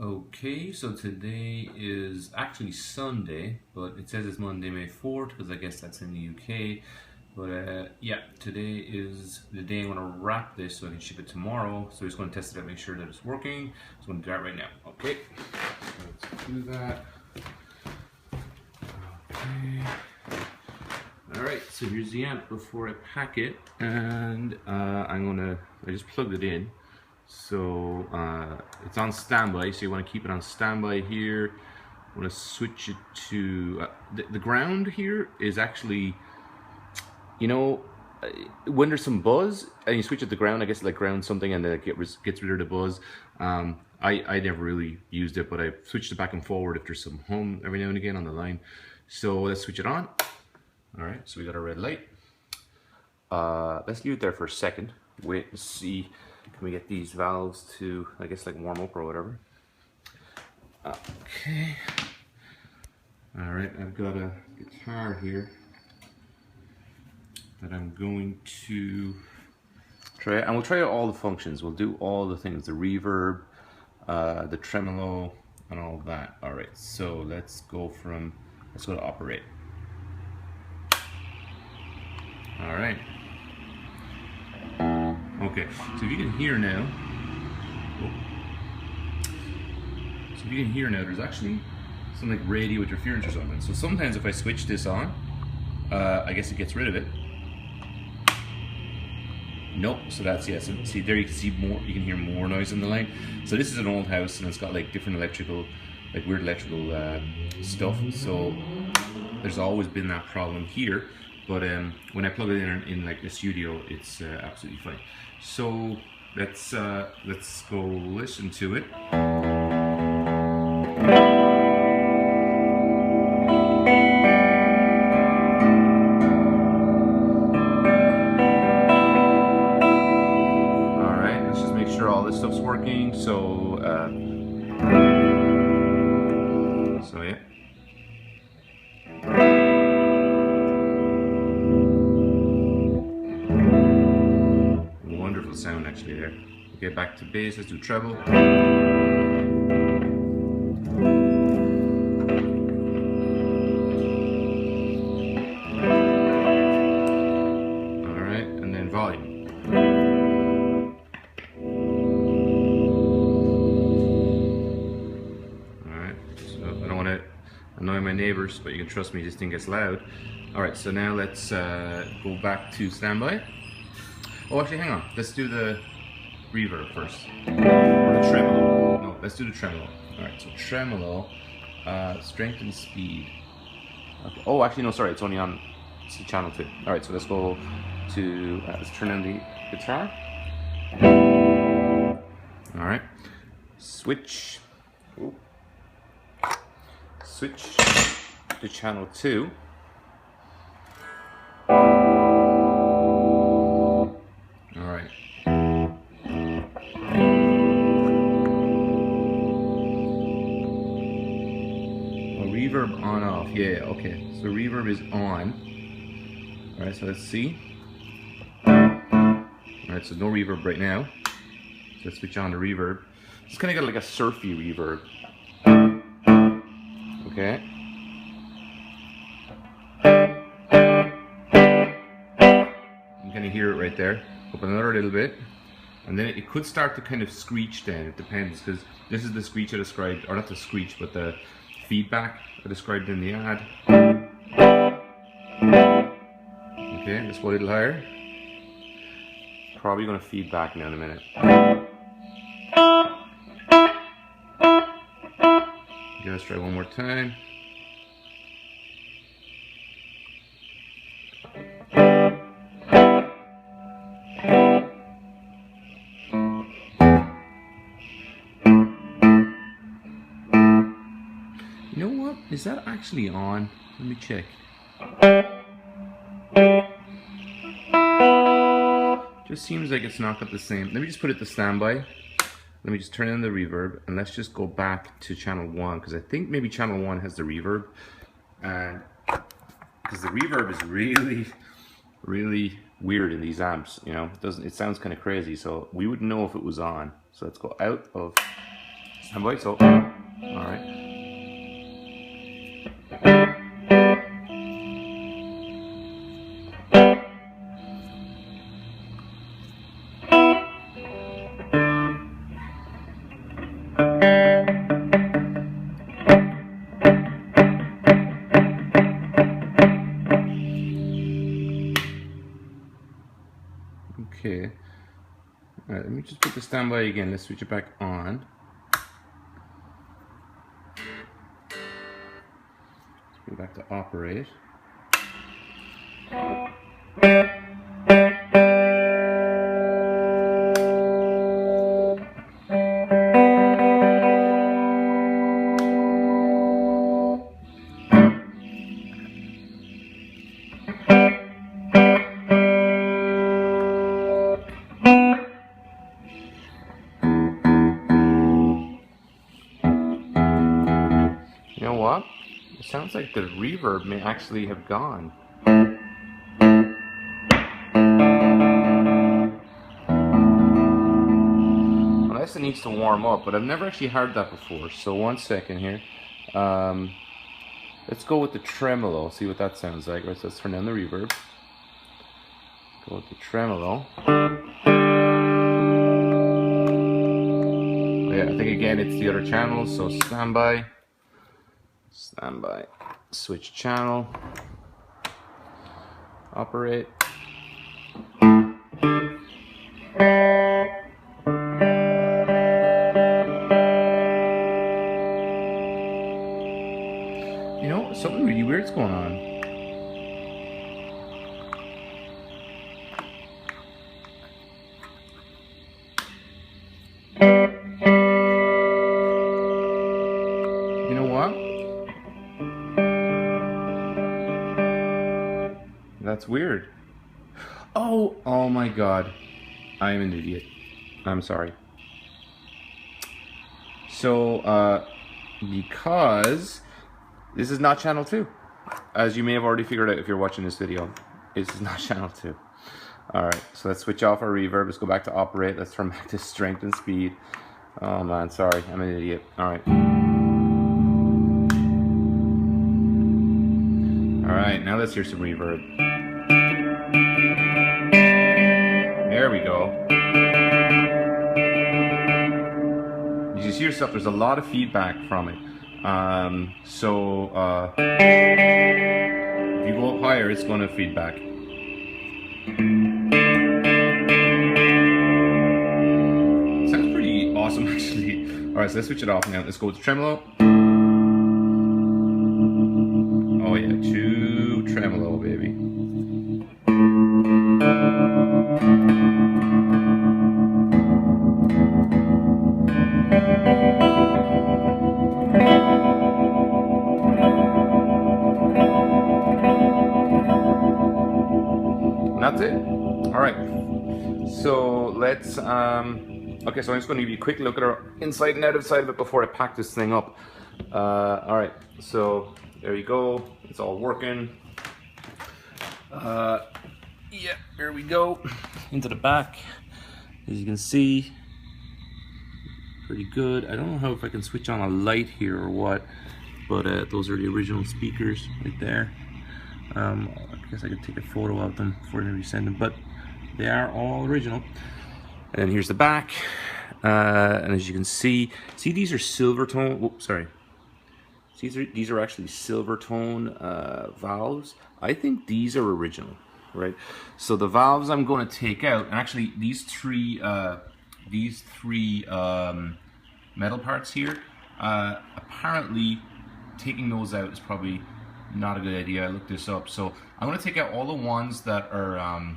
Okay, so today is actually Sunday, but it says it's Monday, May 4th, because I guess that's in the UK. But yeah, today is the day I'm going to wrap this so I can ship it tomorrow. So I'm just going to test it out, make sure that it's working. So I'm going to do that right now. Okay, so let's do that. Okay. Alright, so here's the amp before I pack it, and I just plugged it in. So it's on standby, so you want to keep it on standby here. I want to switch it to the ground here is actually, you know, when there's some buzz and you switch it to ground, I guess like ground something and then it gets rid of the buzz. I never really used it, but I switched it back and forward if there's some hum every now and again on the line. So let's switch it on. All right, so we got a red light. Let's leave it there for a second. Wait and see. Can we get these valves to, I guess, like warm up or whatever? Okay. All right, I've got a guitar here that I'm going to try, and we'll try out all the functions. We'll do all the things, the reverb, the tremolo, and all of that. All right, so let's go to operate. All right. Okay, so if you can hear now, there's actually some like radio interference or something. So sometimes if I switch this on, I guess it gets rid of it. Nope, so that's, yes, yeah, so see there you can see more, you can hear more noise in the line. So this is an old house and it's got like different electrical, like weird electrical stuff. So there's always been that problem here. But when I plug it in like the studio, it's absolutely fine. So let's go listen to it. All right, let's just make sure all this stuff's working. So yeah. Wonderful sound actually there. Okay, back to bass, let's do treble. Alright, and then volume. Alright, so I don't want to annoy my neighbors, but you can trust me, this thing gets loud. Alright, so now let's go back to standby. Oh, actually, hang on. Let's do the reverb first. Or the tremolo. No, let's do the tremolo. Alright, so tremolo, strength and speed. Okay. Oh, actually, no, sorry, it's only on channel 2. Alright, so let's go to, let's turn on the guitar. Alright, switch. Ooh. Switch to channel 2. Reverb on off, yeah, okay, so reverb is on. All right, so let's see. All right, so no reverb right now, so let's switch on the reverb. It's kind of got like a surfy reverb. Okay, you can kind of hear it right there. Open another little bit, and then it could start to kind of screech then, it depends, because this is the screech I described, or not the screech, but the feedback I described in the ad. Okay, let's go a little higher. Probably going to feed back now in a minute. Okay, let's try one more time. You know what? Is that actually on? Let me check. Just seems like it's not got the same. Let me just put it to standby. Let me just turn on the reverb and let's just go back to channel 1 because I think maybe channel 1 has the reverb, and because the reverb is really weird in these amps, you know, it sounds kind of crazy, so we wouldn't know if it was on. So let's go out of Standby, so, alright. Okay. Alright, let me just put the standby again. Let's switch it back on. Let's go back to operate. You know what? It sounds like the reverb may actually have gone. Unless it needs to warm up, but I've never actually heard that before. So 1 second here. Let's go with the tremolo, see what that sounds like. Right, so let's turn down the reverb. Go with the tremolo. Yeah, I think again it's the other channel, so standby. Standby. Switch channel. Operate. You know, something really weird's going on. You know what? That's weird. Oh my God. I'm an idiot. I'm sorry. So, because this is not channel 2. As you may have already figured out if you're watching this video, this is not channel 2. Alright, so let's switch off our reverb. Let's go back to operate. Let's turn back to strength and speed. Oh man, sorry. I'm an idiot. Alright. Alright, now let's hear some reverb. There we go. You just hear stuff. There's a lot of feedback from it. If you go up higher, it's going to feedback. Sounds pretty awesome, actually. Alright, so let's switch it off now. Let's go with the tremolo. Oh yeah, true tremolo, baby. That's it. All right. So let's. Okay, so I'm just going to give you a quick look at our inside and outside of it before I pack this thing up. All right. So there you go. It's all working. Yeah. Here we go. Into the back. As you can see, pretty good. I don't know how if I can switch on a light here or what, but those are the original speakers right there. I guess I could take a photo of them before I resend them, but they are all original. And then here's the back, and as you can see these are Silvertone. Whoops, sorry. These are actually Silvertone valves. I think these are original, right? So the valves I'm going to take out, and actually these three metal parts here, apparently taking those out is probably not a good idea. I looked this up, so I'm going to take out all the ones that are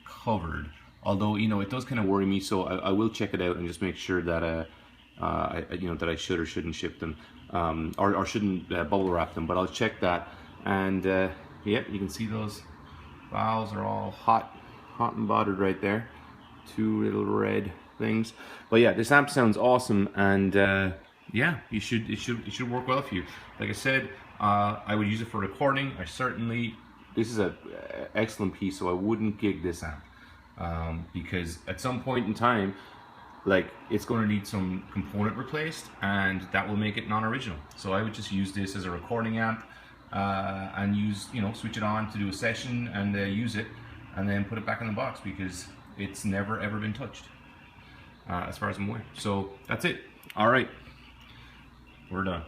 covered. Although, you know, it does kind of worry me, so I will check it out and just make sure that that I should or shouldn't ship them, or shouldn't bubble wrap them. But I'll check that. And yeah, you can see those valves are all hot and bothered right there. Two little red things. But yeah, this amp sounds awesome, and yeah, it should work well for you. Like I said, I would use it for recording. This is an excellent piece, so I wouldn't gig this amp, because at some point in time, like it's going to need some component replaced, and that will make it non-original. So I would just use this as a recording amp and use, you know, switch it on to do a session and use it, and then put it back in the box, because it's never ever been touched as far as I'm aware. So that's it. All right, we're done.